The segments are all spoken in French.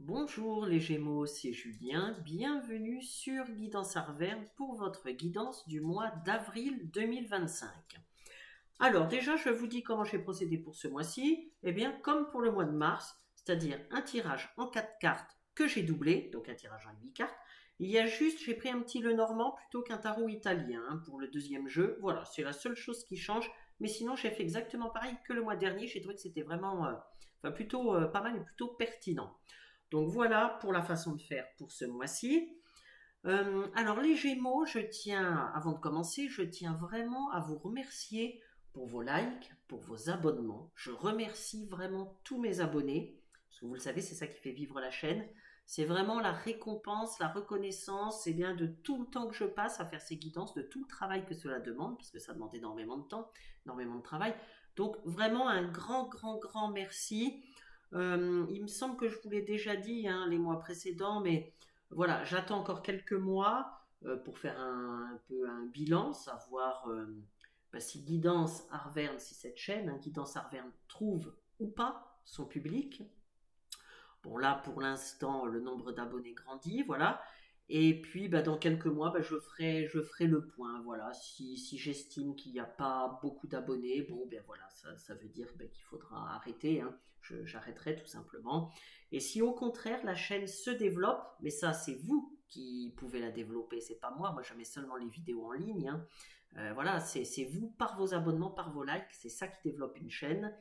Bonjour les Gémeaux, c'est Julien. Bienvenue sur Guidance Arverne pour votre guidance du mois d'avril 2025. Alors déjà, je vous dis comment j'ai procédé pour ce mois-ci. Eh bien, comme pour le mois de mars, c'est-à-dire un tirage en 4 cartes que j'ai doublé, donc un tirage en 8 cartes. Il y a juste, j'ai pris un petit Lenormand plutôt qu'un tarot italien pour le deuxième jeu. Voilà, c'est la seule chose qui change. Mais sinon, j'ai fait exactement pareil que le mois dernier. J'ai trouvé que c'était vraiment plutôt pas mal et plutôt pertinent. Donc voilà pour la façon de faire pour ce mois-ci. Alors les Gémeaux, avant de commencer, je tiens vraiment à vous remercier pour vos likes, pour vos abonnements. Je remercie vraiment tous mes abonnés, parce que vous le savez, c'est ça qui fait vivre la chaîne. C'est vraiment la récompense, la reconnaissance, et bien de tout le temps que je passe à faire ces guidances, de tout le travail que cela demande, parce que ça demande énormément de temps, énormément de travail. Donc vraiment un grand, grand, grand merci. Il me semble que je vous l'ai déjà dit les mois précédents, mais voilà, j'attends encore quelques mois pour faire un peu un bilan, savoir si Guidance Arverne, si cette chaîne, Guidance Arverne, trouve ou pas son public. Bon, là, pour l'instant, le nombre d'abonnés grandit, voilà. Et puis, dans quelques mois, je ferai le point, voilà. Si j'estime qu'il n'y a pas beaucoup d'abonnés, bon, ben voilà, ça veut dire qu'il faudra arrêter, hein. J'arrêterai tout simplement. Et si au contraire, la chaîne se développe, mais ça, c'est vous qui pouvez la développer, c'est pas moi. Moi, je mets seulement les vidéos en ligne, hein. Voilà, c'est vous, par vos abonnements, par vos likes, c'est ça qui développe une chaîne.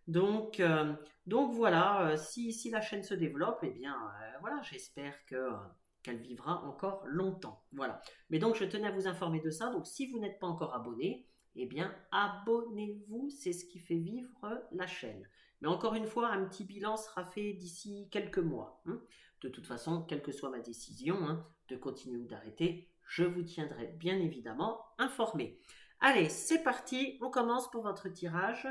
Donc, euh, donc voilà, si la chaîne se développe, eh bien voilà, j'espère qu'elle vivra encore longtemps. Voilà. Mais donc je tenais à vous informer de ça. Donc si vous n'êtes pas encore abonné, eh bien abonnez-vous, c'est ce qui fait vivre la chaîne. Mais encore une fois, un petit bilan sera fait d'ici quelques mois, hein. De toute façon, quelle que soit ma décision, de continuer ou d'arrêter, je vous tiendrai bien évidemment informé. Allez, c'est parti, on commence pour votre tirage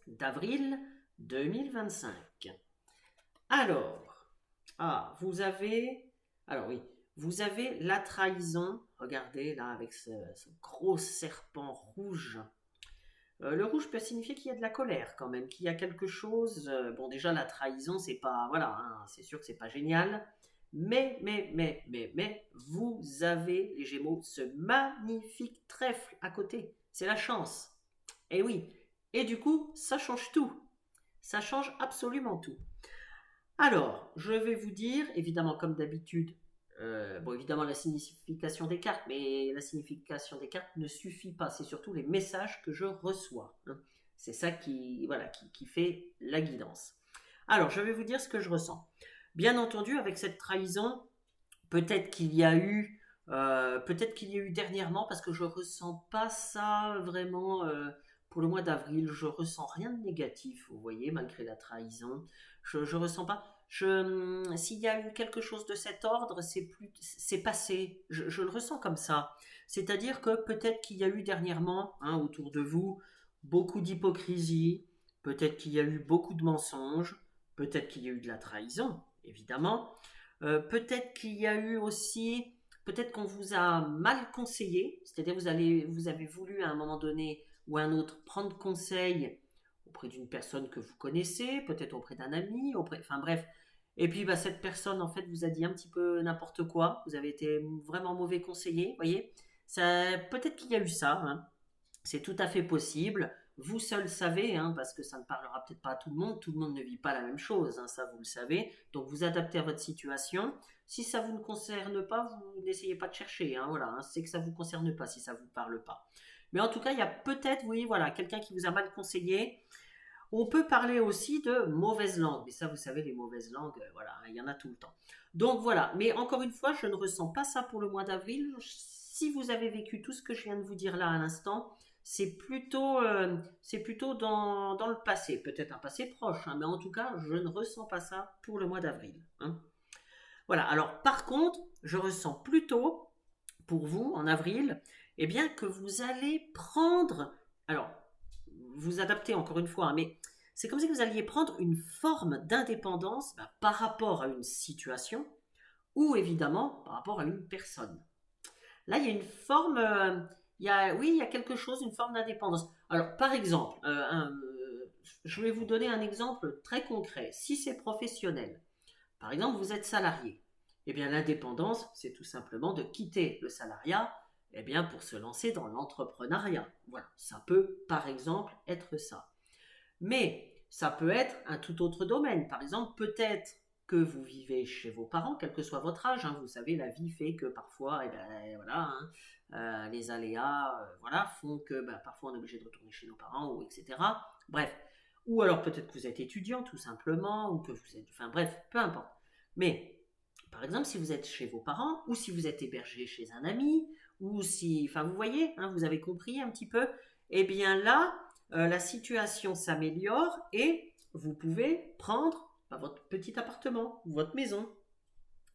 d'avril 2025. Alors, alors oui, vous avez la trahison. Regardez là avec ce gros serpent rouge. Le rouge peut signifier qu'il y a de la colère quand même, qu'il y a quelque chose. Bon, déjà la trahison, c'est pas, voilà, c'est sûr que c'est pas génial. Mais, vous avez les Gémeaux ce magnifique trèfle à côté. C'est la chance. Et oui. Et du coup, ça change tout. Ça change absolument tout. Alors, je vais vous dire, évidemment, comme d'habitude, bon, évidemment, la signification des cartes, mais la signification des cartes ne suffit pas. C'est surtout les messages que je reçois, hein. C'est ça qui fait la guidance. Alors, je vais vous dire ce que je ressens. Bien entendu, avec cette trahison, peut-être qu'il y a eu, peut-être qu'il y a eu dernièrement, parce que je ressens pas ça vraiment pour le mois d'avril. Je ressens rien de négatif, vous voyez, malgré la trahison. Je ressens pas. S'il y a eu quelque chose de cet ordre, c'est passé. Je le ressens comme ça. C'est-à-dire que peut-être qu'il y a eu dernièrement, autour de vous, beaucoup d'hypocrisie. Peut-être qu'il y a eu beaucoup de mensonges. Peut-être qu'il y a eu de la trahison, évidemment. Peut-être qu'il y a eu aussi, peut-être qu'on vous a mal conseillé, c'est-à-dire vous avez voulu à un moment donné ou à un autre prendre conseil auprès d'une personne que vous connaissez, peut-être auprès d'un ami, enfin bref. Et puis cette personne en fait vous a dit un petit peu n'importe quoi, vous avez été vraiment mauvais conseiller, voyez. Peut-être qu'il y a eu ça, hein. C'est tout à fait possible. Vous seul savez, parce que ça ne parlera peut-être pas à tout le monde. Tout le monde ne vit pas la même chose, ça vous le savez. Donc vous adaptez à votre situation. Si ça vous ne concerne pas, vous n'essayez pas de chercher, voilà, c'est que ça ne vous concerne pas si ça ne vous parle pas. Mais en tout cas, il y a peut-être, oui, voilà, quelqu'un qui vous a mal conseillé. On peut parler aussi de mauvaises langues, mais ça, vous savez, les mauvaises langues, voilà, il y en a tout le temps. Donc voilà, mais encore une fois, je ne ressens pas ça pour le mois d'avril. Si vous avez vécu tout ce que je viens de vous dire là à l'instant, c'est plutôt dans le passé, peut-être un passé proche, mais en tout cas, je ne ressens pas ça pour le mois d'avril, hein. Voilà, alors par contre, je ressens plutôt pour vous en avril, eh bien que vous allez prendre, alors vous adaptez encore une fois, mais c'est comme si vous alliez prendre une forme d'indépendance par rapport à une situation ou évidemment par rapport à une personne. Là, il y a une forme, oui, il y a quelque chose, une forme d'indépendance. Alors, par exemple, je vais vous donner un exemple très concret. Si c'est professionnel, par exemple, vous êtes salarié. Eh bien, l'indépendance, c'est tout simplement de quitter le salariat pour se lancer dans l'entrepreneuriat. Voilà, ça peut par exemple être ça. Mais ça peut être un tout autre domaine. Par exemple, peut-être que vous vivez chez vos parents, quel que soit votre âge. Vous savez, la vie fait que parfois, les aléas font que parfois on est obligé de retourner chez nos parents, etc. Bref. Ou alors peut-être que vous êtes étudiant tout simplement, ou que vous êtes... Enfin bref, peu importe. Mais, par exemple, si vous êtes chez vos parents, ou si vous êtes hébergé chez un ami, ou si... Enfin, vous voyez, vous avez compris un petit peu. Eh bien là, la situation s'améliore et vous pouvez prendre votre petit appartement, votre maison.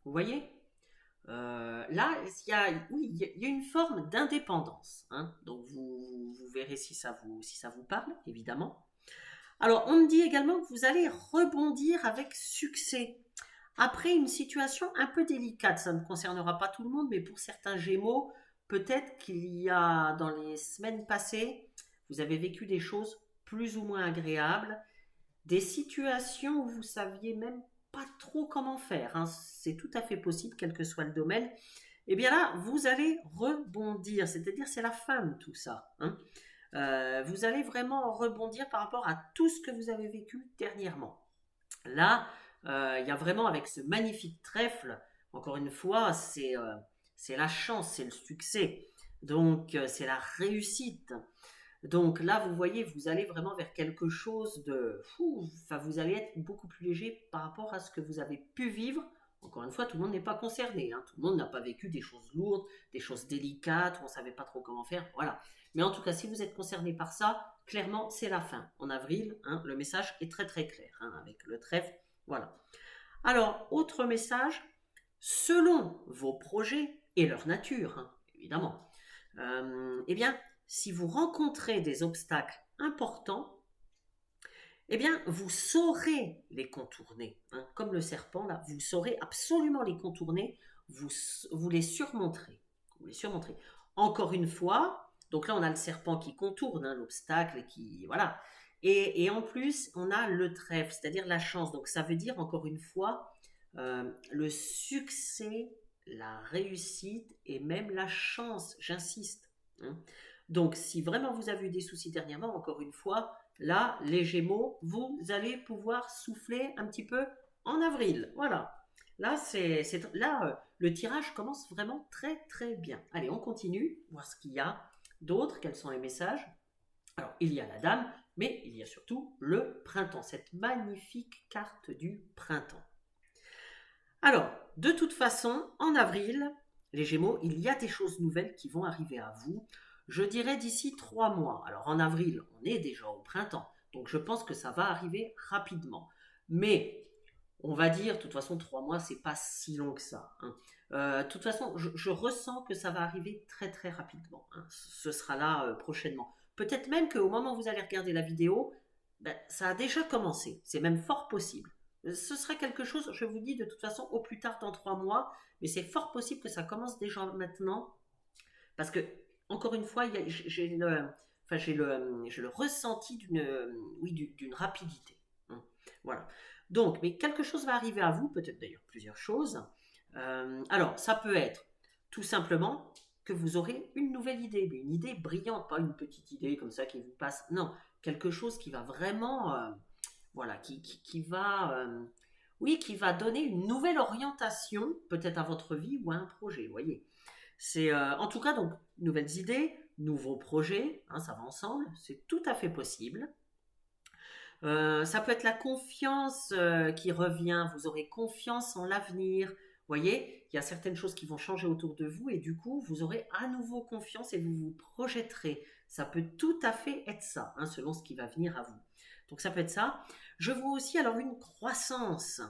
Vous voyez là, il y a une forme d'indépendance. Donc, vous verrez si ça vous parle, évidemment. Alors, on me dit également que vous allez rebondir avec succès. Après une situation un peu délicate, ça ne concernera pas tout le monde, mais pour certains Gémeaux, peut-être qu'il y a, dans les semaines passées, vous avez vécu des choses plus ou moins agréables, des situations où vous saviez même pas trop comment faire. C'est tout à fait possible, quel que soit le domaine. Et bien là, vous allez rebondir, c'est-à-dire c'est la fin de tout ça. Vous allez vraiment rebondir par rapport à tout ce que vous avez vécu dernièrement. Là, il y a vraiment avec ce magnifique trèfle, encore une fois, c'est la chance, c'est le succès. Donc, c'est la réussite. Donc là, vous voyez, vous allez vraiment vers quelque chose de... vous allez être beaucoup plus léger par rapport à ce que vous avez pu vivre. Encore une fois, tout le monde n'est pas concerné. Tout le monde n'a pas vécu des choses lourdes, des choses délicates, où on ne savait pas trop comment faire. Voilà. Mais en tout cas, si vous êtes concerné par ça, clairement, c'est la fin. En avril, le message est très très clair, avec le trèfle. Voilà. Alors, autre message, selon vos projets et leur nature, évidemment, eh bien, si vous rencontrez des obstacles importants, eh bien, vous saurez les contourner. Comme le serpent, là, vous saurez absolument les contourner, vous les surmonterez. Vous les surmonterez. Encore une fois, donc là, on a le serpent qui contourne l'obstacle, qui... Voilà. Et en plus, on a le trèfle, c'est-à-dire la chance. Donc, ça veut dire, encore une fois, le succès, la réussite et même la chance, j'insiste. Donc, si vraiment vous avez eu des soucis dernièrement, encore une fois, là, les Gémeaux, vous allez pouvoir souffler un petit peu en avril. Voilà. Là, le tirage commence vraiment très, très bien. Allez, on continue, voir ce qu'il y a d'autre, quels sont les messages. Alors, il y a la dame, mais il y a surtout le printemps, cette magnifique carte du printemps. Alors, de toute façon, en avril, les Gémeaux, il y a des choses nouvelles qui vont arriver à vous. Je dirais d'ici 3 mois. Alors en avril, on est déjà au printemps, donc je pense que ça va arriver rapidement. Mais on va dire, de toute façon, 3 mois, c'est pas si long que ça. De toute façon, je ressens que ça va arriver très très rapidement. Ce sera là prochainement. Peut-être même qu'au moment où vous allez regarder la vidéo, ça a déjà commencé. C'est même fort possible. Ce sera quelque chose, je vous dis de toute façon, au plus tard dans 3 mois, mais c'est fort possible que ça commence déjà maintenant, parce que encore une fois, j'ai le ressenti d'une rapidité. Voilà. Donc, mais quelque chose va arriver à vous, peut-être d'ailleurs plusieurs choses. Alors, ça peut être tout simplement que vous aurez une nouvelle idée, mais une idée brillante, pas une petite idée comme ça qui vous passe. Non, quelque chose qui va vraiment, qui va donner une nouvelle orientation, peut-être à votre vie ou à un projet, vous voyez. C'est en tout cas donc nouvelles idées, nouveaux projets, ça va ensemble, c'est tout à fait possible. Ça peut être la confiance qui revient, vous aurez confiance en l'avenir. Vous voyez, il y a certaines choses qui vont changer autour de vous et du coup, vous aurez à nouveau confiance et vous vous projetterez. Ça peut tout à fait être ça, selon ce qui va venir à vous. Donc ça peut être ça. Je vois aussi alors une croissance.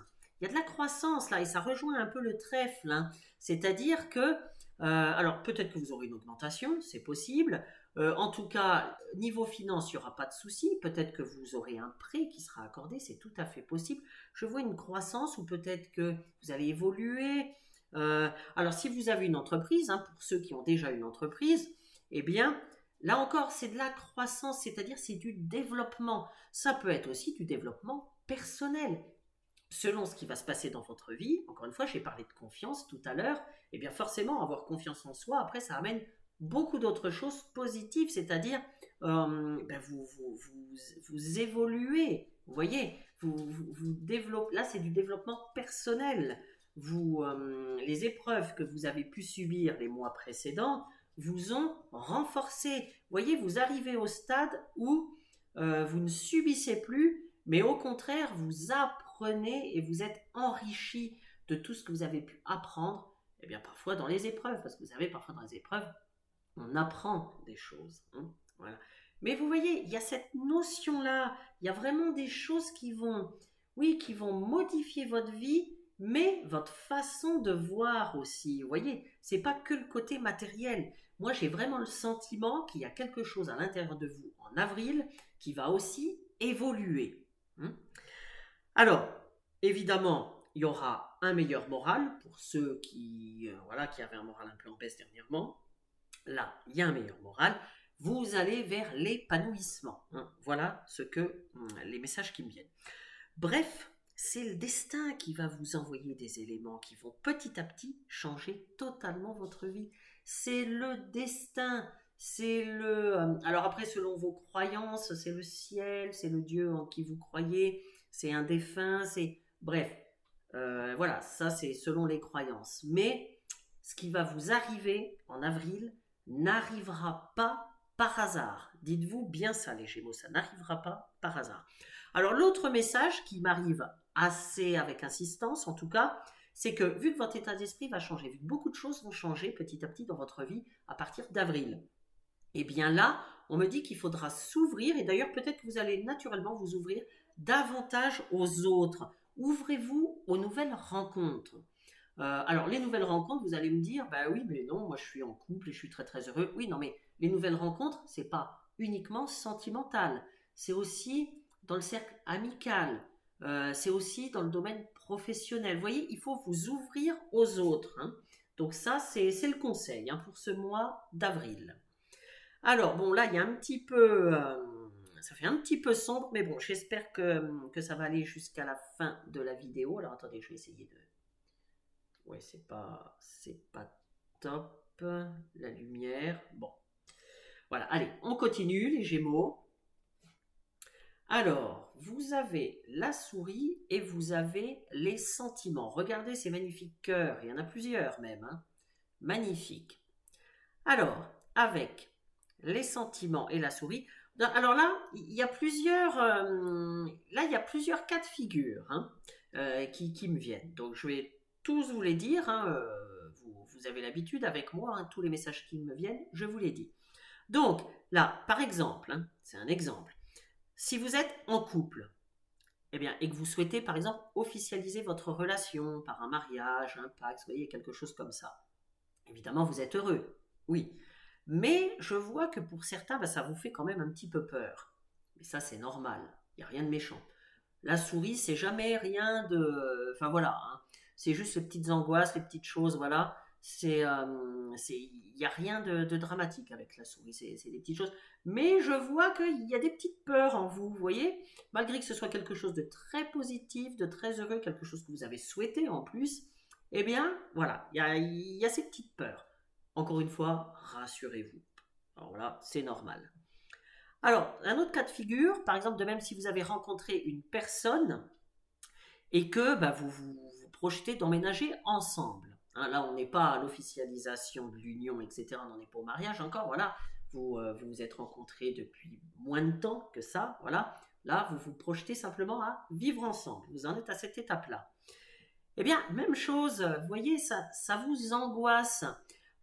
Il y a de la croissance là et ça rejoint un peu le trèfle. C'est-à-dire que alors peut-être que vous aurez une augmentation, c'est possible. En tout cas, niveau finance, il n'y aura pas de souci. Peut-être que vous aurez un prêt qui sera accordé, c'est tout à fait possible. Je vois une croissance ou peut-être que vous allez évoluer. Alors si vous avez une entreprise, pour ceux qui ont déjà une entreprise, eh bien là encore c'est de la croissance, c'est-à-dire c'est du développement. Ça peut être aussi du développement personnel. selon ce qui va se passer dans votre vie, encore une fois, j'ai parlé de confiance tout à l'heure, et bien forcément, avoir confiance en soi, après, ça amène beaucoup d'autres choses positives, c'est-à-dire vous évoluez, vous voyez, vous développez, là c'est du développement personnel, les épreuves que vous avez pu subir les mois précédents vous ont renforcé, vous voyez, vous arrivez au stade où vous ne subissez plus, mais au contraire, vous apprenez et vous êtes enrichi de tout ce que vous avez pu apprendre, et bien parfois dans les épreuves, parce que vous savez, parfois dans les épreuves, on apprend des choses. Hein, voilà. Mais vous voyez, il y a cette notion-là, il y a vraiment des choses qui vont, oui, qui vont modifier votre vie, mais votre façon de voir aussi. Vous voyez, c'est pas que le côté matériel. Moi, j'ai vraiment le sentiment qu'il y a quelque chose à l'intérieur de vous en avril qui va aussi évoluer. Hein. Alors, évidemment, il y aura un meilleur moral pour ceux qui, voilà, qui avaient un moral un peu en baisse dernièrement. Là, il y a un meilleur moral. Vous allez vers l'épanouissement. Hein. Voilà les messages qui me viennent. Bref, c'est le destin qui va vous envoyer des éléments qui vont petit à petit changer totalement votre vie. C'est le destin. Alors après, selon vos croyances, c'est le ciel, c'est le Dieu en qui vous croyez, c'est un défunt, c'est... Bref, voilà, ça c'est selon les croyances. Mais ce qui va vous arriver en avril n'arrivera pas par hasard. Dites-vous bien ça, les Gémeaux, ça n'arrivera pas par hasard. Alors l'autre message qui m'arrive assez avec insistance, en tout cas, c'est que vu que votre état d'esprit va changer, vu que beaucoup de choses vont changer petit à petit dans votre vie à partir d'avril, et bien là, on me dit qu'il faudra s'ouvrir, et d'ailleurs peut-être que vous allez naturellement vous ouvrir davantage aux autres. Ouvrez-vous aux nouvelles rencontres. Alors, les nouvelles rencontres, vous allez me dire, bah oui, mais non, moi je suis en couple et je suis très très heureux. Oui, non, mais les nouvelles rencontres, c'est pas uniquement sentimental, c'est aussi dans le cercle amical, c'est aussi dans le domaine professionnel. Vous voyez, il faut vous ouvrir aux autres. Hein. Donc ça, c'est le conseil hein, pour ce mois d'avril. Alors, bon, là, il y a un petit peu... ça fait un petit peu sombre, mais bon, j'espère que ça va aller jusqu'à la fin de la vidéo. Alors, attendez, je vais essayer de... Ouais, c'est pas top. La lumière. Bon. Voilà, allez, on continue, les Gémeaux. Alors, vous avez la souris et vous avez les sentiments. Regardez ces magnifiques cœurs. Il y en a plusieurs même. Hein. Magnifique. Alors, avec les sentiments et la souris. Alors là, il y a plusieurs cas de figure hein, qui me viennent. Donc, je vais tous vous les dire. Hein, vous avez l'habitude avec moi, hein, tous les messages qui me viennent, je vous les dis. Donc, là, par exemple, hein, c'est un exemple. Si vous êtes en couple, eh bien, et que vous souhaitez, par exemple, officialiser votre relation par un mariage, un pacte, vous voyez, quelque chose comme ça, évidemment, vous êtes heureux, oui. Mais je vois que pour certains, ça vous fait quand même un petit peu peur. Mais ça, c'est normal, il n'y a rien de méchant. La souris, c'est jamais rien de... Enfin, voilà, hein. C'est juste les petites angoisses, les petites choses, voilà. Il n'y a rien de dramatique avec la souris, c'est des petites choses. Mais je vois qu'il y a des petites peurs en vous, vous voyez, malgré que ce soit quelque chose de très positif, de très heureux, quelque chose que vous avez souhaité en plus, eh bien, voilà, il y a ces petites peurs. Encore une fois, rassurez-vous. Alors là, c'est normal. Alors, un autre cas de figure, par exemple, de même si vous avez rencontré une personne et que vous projetez d'emménager ensemble. Hein, là, on n'est pas à l'officialisation de l'union, etc. On n'en est pas au mariage encore, voilà. Vous vous êtes rencontrés depuis moins de temps que ça, voilà. Là, vous vous projetez simplement à vivre ensemble. Vous en êtes à cette étape-là. Eh bien, même chose, vous voyez, ça vous angoisse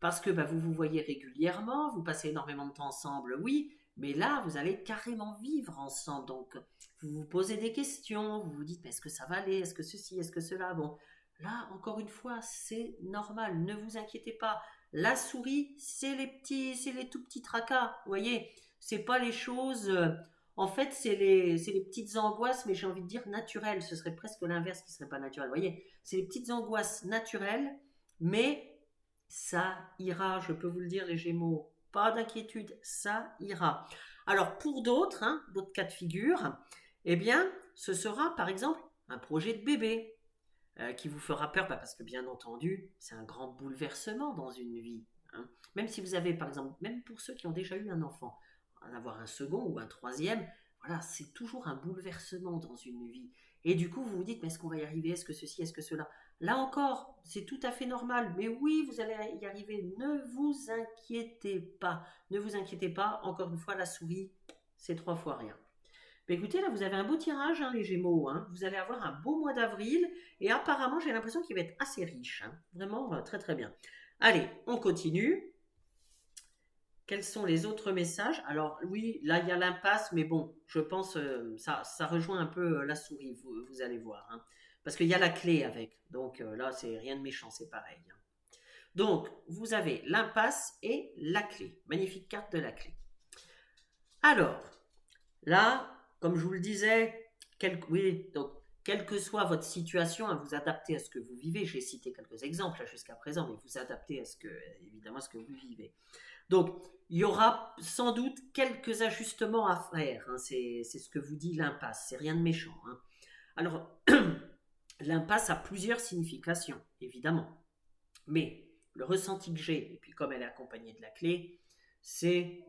parce que vous vous voyez régulièrement, vous passez énormément de temps ensemble, oui, mais là, vous allez carrément vivre ensemble. Donc, vous vous posez des questions, vous vous dites, mais est-ce que ça va aller, est-ce que ceci, est-ce que cela, bon. Là, encore une fois, c'est normal, ne vous inquiétez pas. La souris, c'est les tout petits tracas, vous voyez, c'est pas les choses... en fait, c'est les petites angoisses, mais j'ai envie de dire naturelles. Ce serait presque l'inverse qui serait pas naturel. Vous voyez, c'est les petites angoisses naturelles, mais ça ira, je peux vous le dire, les Gémeaux. Pas d'inquiétude, ça ira. Alors, pour d'autres, hein, d'autres cas de figure, eh bien, ce sera, par exemple, un projet de bébé qui vous fera peur, parce que bien entendu, c'est un grand bouleversement dans une vie. Hein. Même si vous avez, par exemple, même pour ceux qui ont déjà eu un enfant, en avoir un second ou un troisième, voilà, c'est toujours un bouleversement dans une vie. Et du coup, vous vous dites, mais est-ce qu'on va y arriver? Est-ce que ceci? Est-ce que cela? Là encore, c'est tout à fait normal. Mais oui, vous allez y arriver. Ne vous inquiétez pas. Ne vous inquiétez pas. Encore une fois, la souris, c'est 3 fois rien. Mais écoutez, là, vous avez un beau tirage, hein, les Gémeaux. Hein. Vous allez avoir un beau mois d'avril. Et apparemment, j'ai l'impression qu'il va être assez riche. Hein. Vraiment, très très bien. Allez, on continue. Quels sont les autres messages? Alors oui, là il y a l'impasse, mais bon, je pense ça rejoint un peu la souris, vous allez voir. Hein. Parce qu'il y a la clé avec. Donc là, c'est rien de méchant, c'est pareil. Hein. Donc, vous avez l'impasse et la clé. Magnifique carte de la clé. Alors, là, comme je vous le disais, oui, donc, quelle que soit votre situation, à vous adapter à ce que vous vivez. J'ai cité quelques exemples jusqu'à présent, mais vous adaptez à évidemment, à ce que vous vivez. Donc, il y aura sans doute quelques ajustements à faire. Hein, c'est ce que vous dit l'impasse. C'est rien de méchant. Hein. Alors, l'impasse a plusieurs significations, évidemment. Mais le ressenti que j'ai, et puis comme elle est accompagnée de la clé, c'est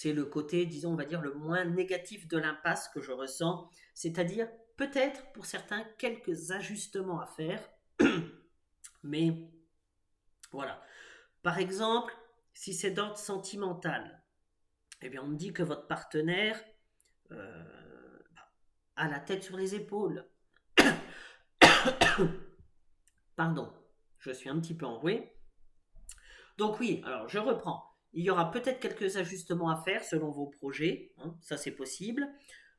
le côté, disons, on va dire, le moins négatif de l'impasse que je ressens. C'est-à-dire, peut-être, pour certains, quelques ajustements à faire. Mais, voilà. Par exemple, si c'est d'ordre sentimental, eh bien on me dit que votre partenaire a la tête sur les épaules. Pardon, je suis un petit peu enroué. Donc oui, alors je reprends. Il y aura peut-être quelques ajustements à faire selon vos projets, hein, ça c'est possible.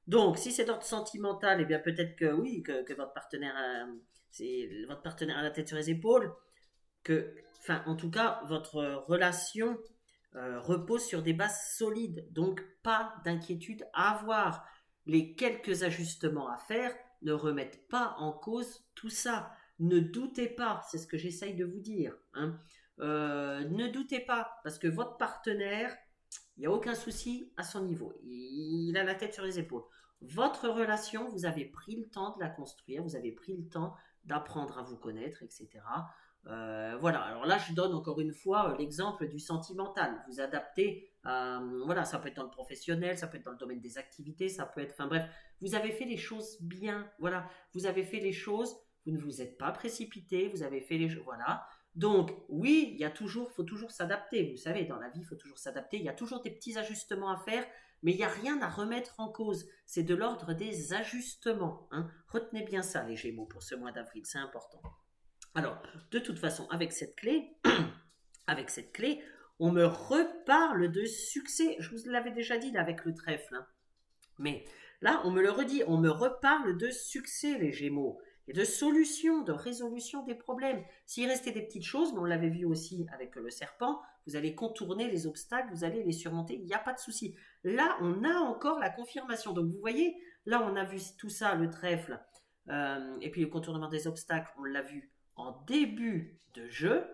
Donc si c'est d'ordre sentimental, eh bien peut-être que oui, que votre partenaire a la tête sur les épaules, en tout cas, votre relation repose sur des bases solides, donc pas d'inquiétude à avoir. Les quelques ajustements à faire ne remettent pas en cause tout ça. Ne doutez pas, c'est ce que j'essaye de vous dire. Hein. Ne doutez pas, parce que votre partenaire, il n'y a aucun souci à son niveau. Il a la tête sur les épaules. Votre relation, vous avez pris le temps de la construire, vous avez pris le temps d'apprendre à vous connaître, etc. Voilà, alors là je donne encore une fois l'exemple du sentimental. Vous adaptez, voilà, ça peut être dans le professionnel, ça peut être dans le domaine des activités, ça peut être, enfin bref, vous avez fait les choses bien, voilà, vous avez fait les choses, vous ne vous êtes pas précipité, vous avez fait les choses, voilà. Donc oui, faut toujours s'adapter, vous savez, dans la vie il faut toujours s'adapter, il y a toujours des petits ajustements à faire, mais il n'y a rien à remettre en cause, c'est de l'ordre des ajustements. Hein. Retenez bien ça les Gémeaux pour ce mois d'avril, c'est important. Alors, de toute façon, avec cette clé, on me reparle de succès. Je vous l'avais déjà dit là, avec le trèfle. Hein. Mais là, on me le redit, on me reparle de succès, les Gémeaux, et de solutions, de résolution des problèmes. S'il restait des petites choses, mais on l'avait vu aussi avec le serpent, vous allez contourner les obstacles, vous allez les surmonter, il n'y a pas de souci. Là, on a encore la confirmation. Donc, vous voyez, là, on a vu tout ça, le trèfle, et puis le contournement des obstacles, on l'a vu en début de jeu,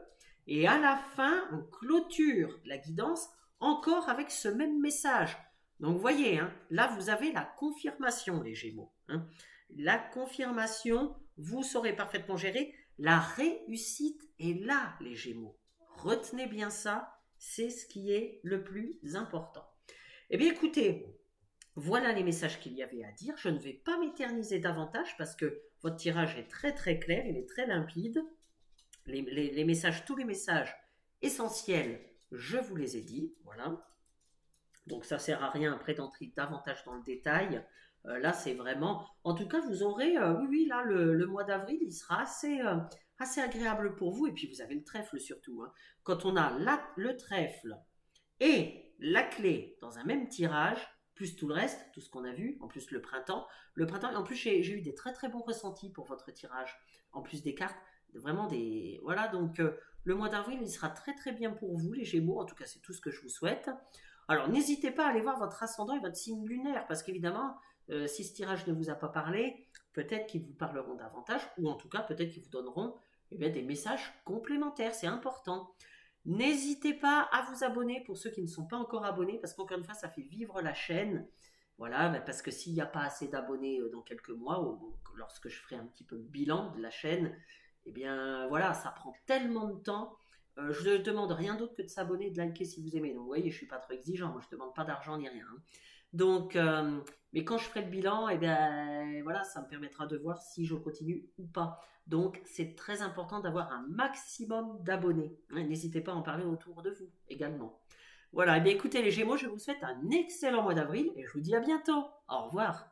et à la fin, on clôture la guidance encore avec ce même message. Donc, vous voyez, hein, là, vous avez la confirmation, les Gémeaux. Hein. La confirmation, vous saurez parfaitement gérer. La réussite est là, les Gémeaux. Retenez bien ça, c'est ce qui est le plus important. Eh bien, écoutez, voilà les messages qu'il y avait à dire. Je ne vais pas m'éterniser davantage parce que votre tirage est très très clair, il est très limpide. Les messages, tous les messages essentiels, je vous les ai dit. Voilà. Donc ça ne sert à rien après d'entrer davantage dans le détail. Là, c'est vraiment... En tout cas, vous aurez... oui, là, le mois d'avril, il sera assez agréable pour vous. Et puis, vous avez le trèfle surtout. Hein. Quand on a le trèfle et la clé dans un même tirage, plus tout le reste, tout ce qu'on a vu, en plus le printemps, en plus j'ai eu des très très bons ressentis pour votre tirage, en plus des cartes, vraiment des... Voilà, donc le mois d'avril, il sera très très bien pour vous, les Gémeaux, en tout cas c'est tout ce que je vous souhaite. Alors n'hésitez pas à aller voir votre ascendant et votre signe lunaire, parce qu'évidemment, si ce tirage ne vous a pas parlé, peut-être qu'ils vous parleront davantage, ou en tout cas peut-être qu'ils vous donneront des messages complémentaires, c'est important. N'hésitez pas à vous abonner pour ceux qui ne sont pas encore abonnés, parce qu'encore une fois, ça fait vivre la chaîne. Voilà, parce que s'il n'y a pas assez d'abonnés dans quelques mois, ou lorsque je ferai un petit peu le bilan de la chaîne, eh bien voilà, ça prend tellement de temps. Je ne demande rien d'autre que de s'abonner et de liker si vous aimez. Donc vous voyez, je ne suis pas trop exigeant, moi je ne demande pas d'argent ni rien, hein. Donc, mais quand je ferai le bilan, eh bien voilà, ça me permettra de voir si je continue ou pas. Donc c'est très important d'avoir un maximum d'abonnés, hein. N'hésitez pas à en parler autour de vous également. Voilà, et bien écoutez les Gémeaux, je vous souhaite un excellent mois d'avril et je vous dis à bientôt. Au revoir.